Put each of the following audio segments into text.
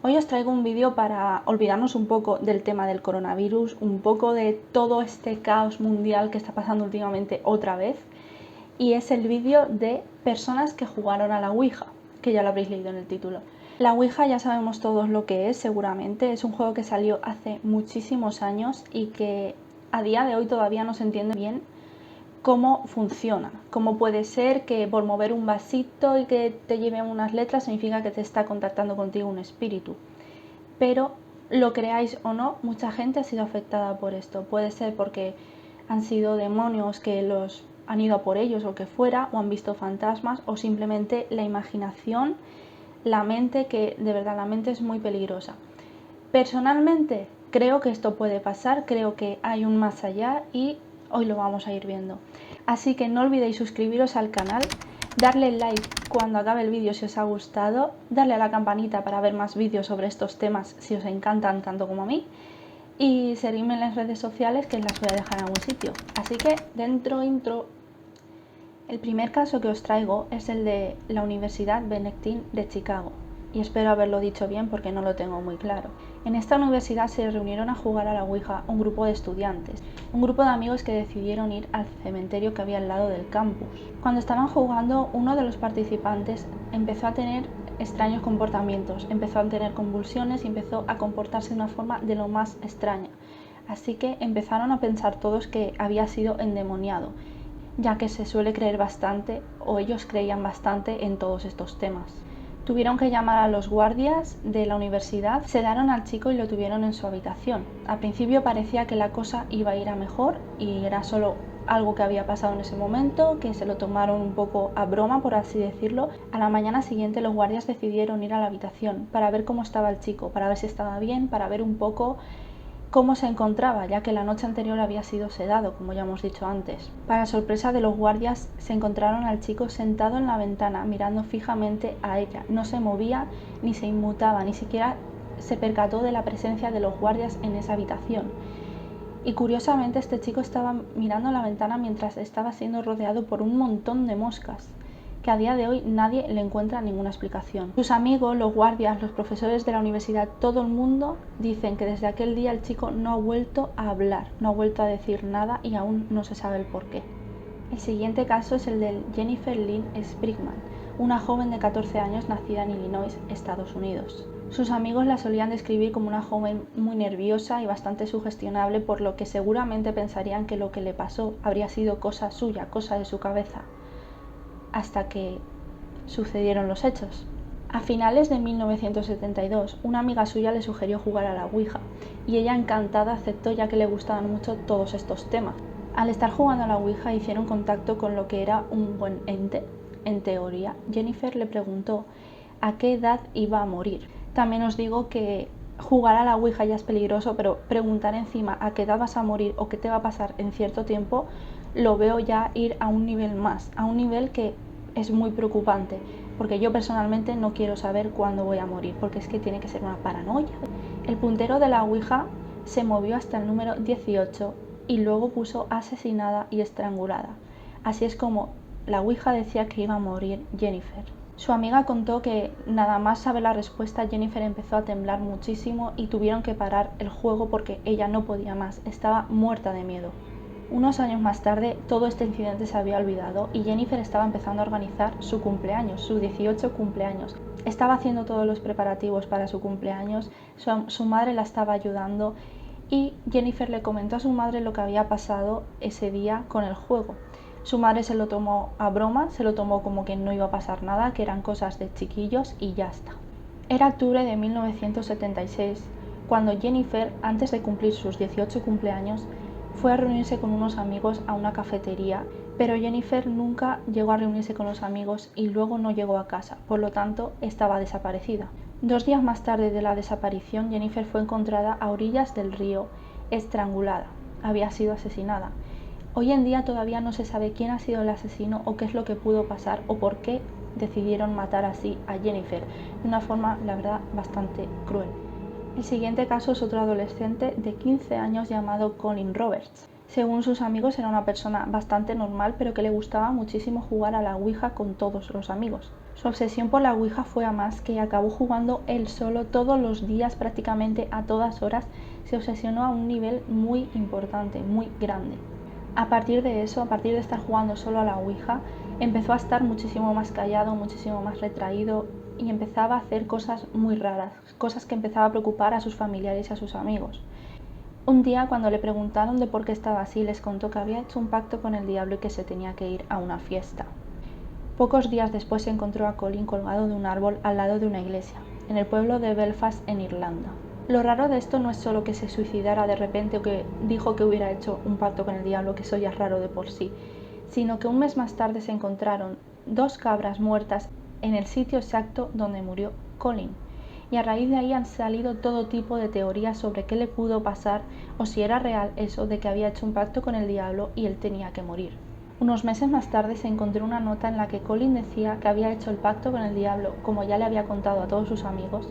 Hoy os traigo un vídeo para olvidarnos un poco del tema del coronavirus, un poco de todo este caos mundial que está pasando últimamente otra vez, y es el vídeo de personas que jugaron a la Ouija, que ya lo habréis leído en el título. La Ouija ya sabemos todos lo que es, seguramente, es un juego que salió hace muchísimos años y que a día de hoy todavía no se entiende bien cómo funciona, cómo puede ser que por mover un vasito y que te lleven unas letras significa que te está contactando contigo un espíritu. Pero lo creáis o no, mucha gente ha sido afectada por esto. Puede ser porque han sido demonios que los han ido a por ellos o que fuera, o han visto fantasmas, o simplemente la imaginación, la mente, que de verdad la mente es muy peligrosa. Personalmente creo que esto puede pasar, creo que hay un más allá y hoy lo vamos a ir viendo. Así que no olvidéis suscribiros al canal, darle like cuando acabe el vídeo si os ha gustado, darle a la campanita para ver más vídeos sobre estos temas si os encantan tanto como a mí, y seguirme en las redes sociales que las voy a dejar en algún sitio. Así que dentro intro. El primer caso que os traigo es el de la Universidad Benedictine de Chicago, y espero haberlo dicho bien porque no lo tengo muy claro. En esta universidad se reunieron a jugar a la Ouija un grupo de estudiantes, un grupo de amigos que decidieron ir al cementerio que había al lado del campus. Cuando estaban jugando, uno de los participantes empezó a tener extraños comportamientos, empezó a tener convulsiones y empezó a comportarse de una forma de lo más extraña. Así que empezaron a pensar todos que había sido endemoniado, ya que se suele creer bastante, o ellos creían bastante en todos estos temas. Tuvieron que llamar a los guardias de la universidad, sedaron al chico y lo tuvieron en su habitación. Al principio parecía que la cosa iba a ir a mejor y era solo algo que había pasado en ese momento, que se lo tomaron un poco a broma, por así decirlo. A la mañana siguiente los guardias decidieron ir a la habitación para ver cómo estaba el chico, para ver si estaba bien, para ver un poco cómo se encontraba, ya que la noche anterior había sido sedado, como ya hemos dicho antes. Para sorpresa de los guardias, se encontraron al chico sentado en la ventana, mirando fijamente a ella. No se movía ni se inmutaba, ni siquiera se percató de la presencia de los guardias en esa habitación. Y curiosamente este chico estaba mirando la ventana mientras estaba siendo rodeado por un montón de moscas, que a día de hoy nadie le encuentra ninguna explicación. Sus amigos, los guardias, los profesores de la universidad, todo el mundo dicen que desde aquel día el chico no ha vuelto a hablar, no ha vuelto a decir nada y aún no se sabe el porqué. El siguiente caso es el de Jennifer Lynn Sprigman, una joven de 14 años nacida en Illinois, Estados Unidos. Sus amigos la solían describir como una joven muy nerviosa y bastante sugestionable, por lo que seguramente pensarían que lo que le pasó habría sido cosa suya, cosa de su cabeza, hasta que sucedieron los hechos. A finales de 1972, una amiga suya le sugirió jugar a la Ouija y ella encantada aceptó, ya que le gustaban mucho todos estos temas. Al estar jugando a la Ouija hicieron contacto con lo que era un buen ente. En teoría, Jennifer le preguntó a qué edad iba a morir. También os digo que jugar a la Ouija ya es peligroso, pero preguntar encima a qué edad vas a morir o qué te va a pasar en cierto tiempo, lo veo ya ir a un nivel más, a un nivel que es muy preocupante, porque yo personalmente no quiero saber cuándo voy a morir, porque es que tiene que ser una paranoia. El puntero de la Ouija se movió hasta el número 18 y luego puso asesinada y estrangulada. Así es como la Ouija decía que iba a morir Jennifer. Su amiga contó que nada más saber la respuesta, Jennifer empezó a temblar muchísimo y tuvieron que parar el juego porque ella no podía más, estaba muerta de miedo. Unos años más tarde, todo este incidente se había olvidado y Jennifer estaba empezando a organizar su cumpleaños, su 18 cumpleaños. Estaba haciendo todos los preparativos para su cumpleaños, su madre la estaba ayudando y Jennifer le comentó a su madre lo que había pasado ese día con el juego. Su madre se lo tomó a broma, se lo tomó como que no iba a pasar nada, que eran cosas de chiquillos y ya está. Era octubre de 1976, cuando Jennifer, antes de cumplir sus 18 cumpleaños, fue a reunirse con unos amigos a una cafetería, pero Jennifer nunca llegó a reunirse con los amigos y luego no llegó a casa, por lo tanto estaba desaparecida. 2 días más tarde de la desaparición, Jennifer fue encontrada a orillas del río, estrangulada. Había sido asesinada. Hoy en día todavía no se sabe quién ha sido el asesino o qué es lo que pudo pasar o por qué decidieron matar así a Jennifer, de una forma, la verdad, bastante cruel. El siguiente caso es otro adolescente de 15 años llamado Colin Roberts. Según sus amigos era una persona bastante normal, pero que le gustaba muchísimo jugar a la Ouija con todos los amigos. Su obsesión por la Ouija fue a más, que acabó jugando él solo todos los días, prácticamente a todas horas. Se obsesionó a un nivel muy importante, muy grande. A partir de eso, a partir de estar jugando solo a la Ouija, empezó a estar muchísimo más callado, muchísimo más retraído y empezaba a hacer cosas muy raras, cosas que empezaba a preocupar a sus familiares y a sus amigos. Un día, cuando le preguntaron de por qué estaba así, les contó que había hecho un pacto con el diablo y que se tenía que ir a una fiesta. Pocos días después se encontró a Colin colgado de un árbol al lado de una iglesia, en el pueblo de Belfast, en Irlanda. Lo raro de esto no es solo que se suicidara de repente o que dijo que hubiera hecho un pacto con el diablo, que eso ya es raro de por sí, sino que un mes más tarde se encontraron 2 cabras muertas en el sitio exacto donde murió Colin. Y a raíz de ahí han salido todo tipo de teorías sobre qué le pudo pasar o si era real eso de que había hecho un pacto con el diablo y él tenía que morir. Unos meses más tarde se encontró una nota en la que Colin decía que había hecho el pacto con el diablo, como ya le había contado a todos sus amigos,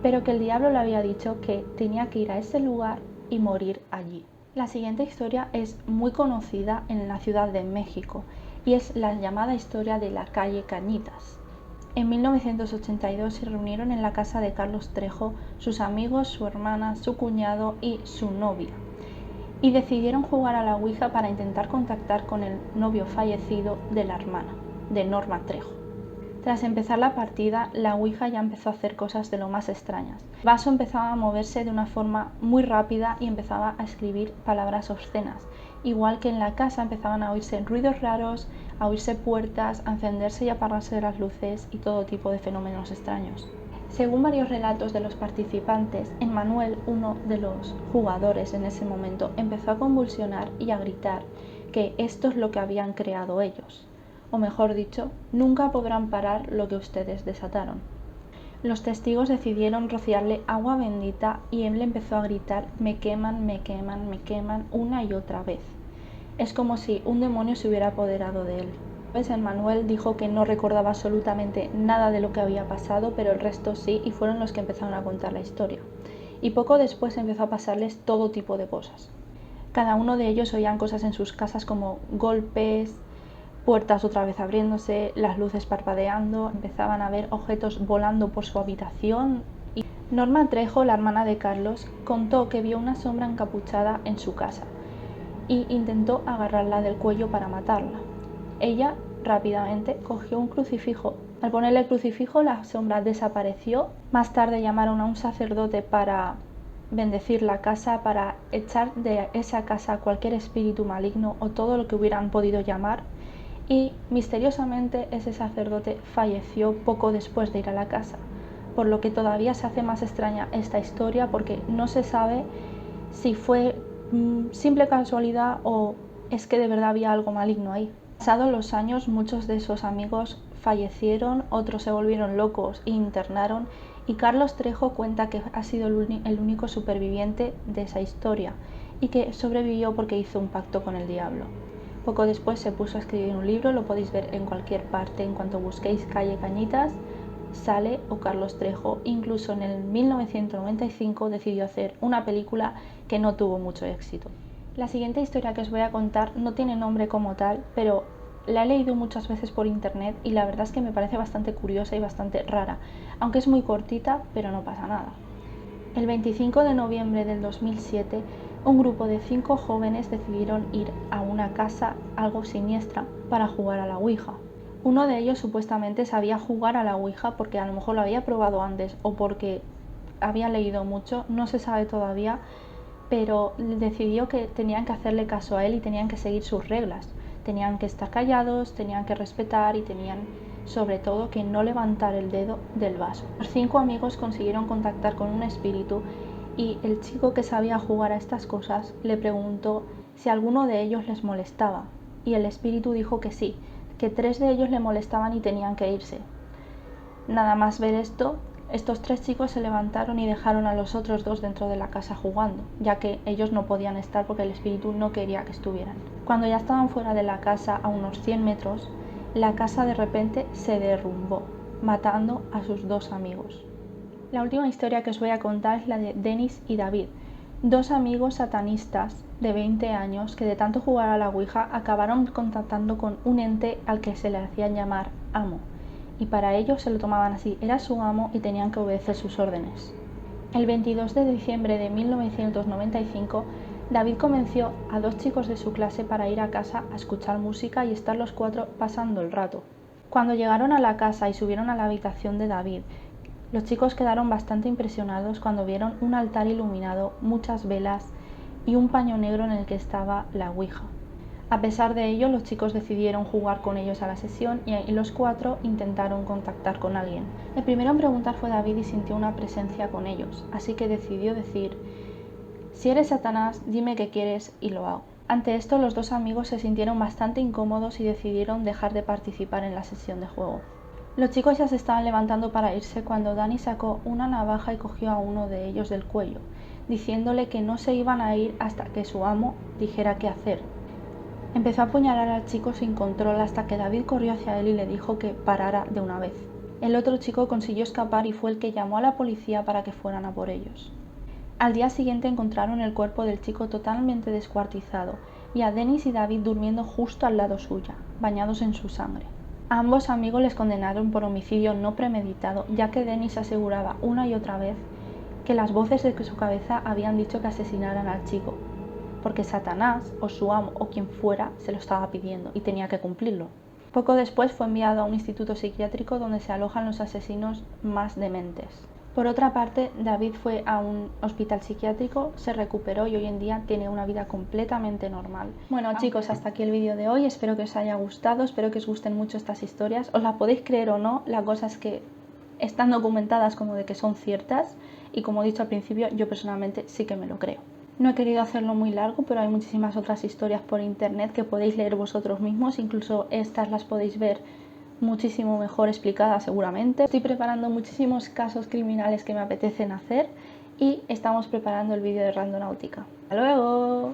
pero que el diablo le había dicho que tenía que ir a ese lugar y morir allí. La siguiente historia es muy conocida en la Ciudad de México y es la llamada historia de la calle Cañitas. En 1982 se reunieron en la casa de Carlos Trejo sus amigos, su hermana, su cuñado y su novia, y decidieron jugar a la Ouija para intentar contactar con el novio fallecido de la hermana, de Norma Trejo. Tras empezar la partida, la Ouija ya empezó a hacer cosas de lo más extrañas. El vaso empezaba a moverse de una forma muy rápida y empezaba a escribir palabras obscenas. Igual que en la casa empezaban a oírse ruidos raros, a oírse puertas, a encenderse y apagarse las luces y todo tipo de fenómenos extraños. Según varios relatos de los participantes, Emmanuel, uno de los jugadores en ese momento, empezó a convulsionar y a gritar que esto es lo que habían creado ellos. O mejor dicho, nunca podrán parar lo que ustedes desataron. Los testigos decidieron rociarle agua bendita y él empezó a gritar me queman, me queman, me queman una y otra vez. Es como si un demonio se hubiera apoderado de él. Emmanuel dijo que no recordaba absolutamente nada de lo que había pasado, pero el resto sí, y fueron los que empezaron a contar la historia. Y poco después empezó a pasarles todo tipo de cosas. Cada uno de ellos oían cosas en sus casas como golpes, puertas otra vez abriéndose, las luces parpadeando, empezaban a ver objetos volando por su habitación. Y Norma Trejo, la hermana de Carlos, contó que vio una sombra encapuchada en su casa y intentó agarrarla del cuello para matarla. Ella rápidamente cogió un crucifijo. Al ponerle el crucifijo, la sombra desapareció. Más tarde llamaron a un sacerdote para bendecir la casa, para echar de esa casa cualquier espíritu maligno o todo lo que hubieran podido llamar. Y misteriosamente ese sacerdote falleció poco después de ir a la casa, por lo que todavía se hace más extraña esta historia porque no se sabe si fue simple casualidad o es que de verdad había algo maligno ahí. Pasados los años, muchos de esos amigos fallecieron, otros se volvieron locos e internaron, y Carlos Trejo cuenta que ha sido el único superviviente de esa historia y que sobrevivió porque hizo un pacto con el diablo. Poco después se puso a escribir un libro, lo podéis ver en cualquier parte, en cuanto busquéis Calle Cañitas, sale o Carlos Trejo. Incluso en el 1995 decidió hacer una película que no tuvo mucho éxito. La siguiente historia que os voy a contar no tiene nombre como tal, pero la he leído muchas veces por internet y la verdad es que me parece bastante curiosa y bastante rara, aunque es muy cortita, pero no pasa nada. El 25 de noviembre del 2007, un grupo de 5 jóvenes decidieron ir a una casa algo siniestra para jugar a la Ouija. Uno de ellos supuestamente sabía jugar a la Ouija porque a lo mejor lo había probado antes o porque había leído mucho, no se sabe todavía, pero decidió que tenían que hacerle caso a él y tenían que seguir sus reglas. Tenían que estar callados, tenían que respetar y tenían sobre todo que no levantar el dedo del vaso. Los 5 amigos consiguieron contactar con un espíritu y el chico que sabía jugar a estas cosas le preguntó si alguno de ellos les molestaba y el espíritu dijo que sí, que 3 de ellos le molestaban y tenían que irse. Nada más ver esto, estos 3 chicos se levantaron y dejaron a los otros 2 dentro de la casa jugando, ya que ellos no podían estar porque el espíritu no quería que estuvieran. Cuando ya estaban fuera de la casa a unos 100 metros, la casa de repente se derrumbó, matando a sus 2 amigos. La última historia que os voy a contar es la de Denis y David, 2 amigos satanistas de 20 años que de tanto jugar a la Ouija acabaron contactando con un ente al que se le hacían llamar Amo. y para ellos se lo tomaban así, era su amo y tenían que obedecer sus órdenes. El 22 de diciembre de 1995, David convenció a 2 chicos de su clase para ir a casa a escuchar música y estar los 4 pasando el rato. Cuando llegaron a la casa y subieron a la habitación de David, los chicos quedaron bastante impresionados cuando vieron un altar iluminado, muchas velas y un paño negro en el que estaba la Ouija. A pesar de ello, los chicos decidieron jugar con ellos a la sesión y los 4 intentaron contactar con alguien. El primero en preguntar fue David y sintió una presencia con ellos, así que decidió decir: si eres Satanás, dime qué quieres y lo hago. Ante esto, los 2 amigos se sintieron bastante incómodos y decidieron dejar de participar en la sesión de juego. Los chicos ya se estaban levantando para irse cuando Danny sacó una navaja y cogió a uno de ellos del cuello, diciéndole que no se iban a ir hasta que su amo dijera qué hacer. Empezó a apuñalar al chico sin control hasta que David corrió hacia él y le dijo que parara de una vez. El otro chico consiguió escapar y fue el que llamó a la policía para que fueran a por ellos. Al día siguiente encontraron el cuerpo del chico totalmente descuartizado y a Dennis y David durmiendo justo al lado suya, bañados en su sangre. A ambos amigos les condenaron por homicidio no premeditado, ya que Dennis aseguraba una y otra vez que las voces de su cabeza habían dicho que asesinaran al chico, porque Satanás o su amo o quien fuera se lo estaba pidiendo y tenía que cumplirlo. Poco después fue enviado a un instituto psiquiátrico donde se alojan los asesinos más dementes. Por otra parte, David fue a un hospital psiquiátrico, se recuperó y hoy en día tiene una vida completamente normal. Bueno chicos, hasta aquí el vídeo de hoy, espero que os haya gustado, espero que os gusten mucho estas historias. Os las podéis creer o no, la cosa es que están documentadas como de que son ciertas y como he dicho al principio, yo personalmente sí que me lo creo. No he querido hacerlo muy largo, pero hay muchísimas otras historias por internet que podéis leer vosotros mismos, incluso estas las podéis ver muchísimo mejor explicadas seguramente. Estoy preparando muchísimos casos criminales que me apetecen hacer y estamos preparando el vídeo de Randonáutica. ¡Hasta luego!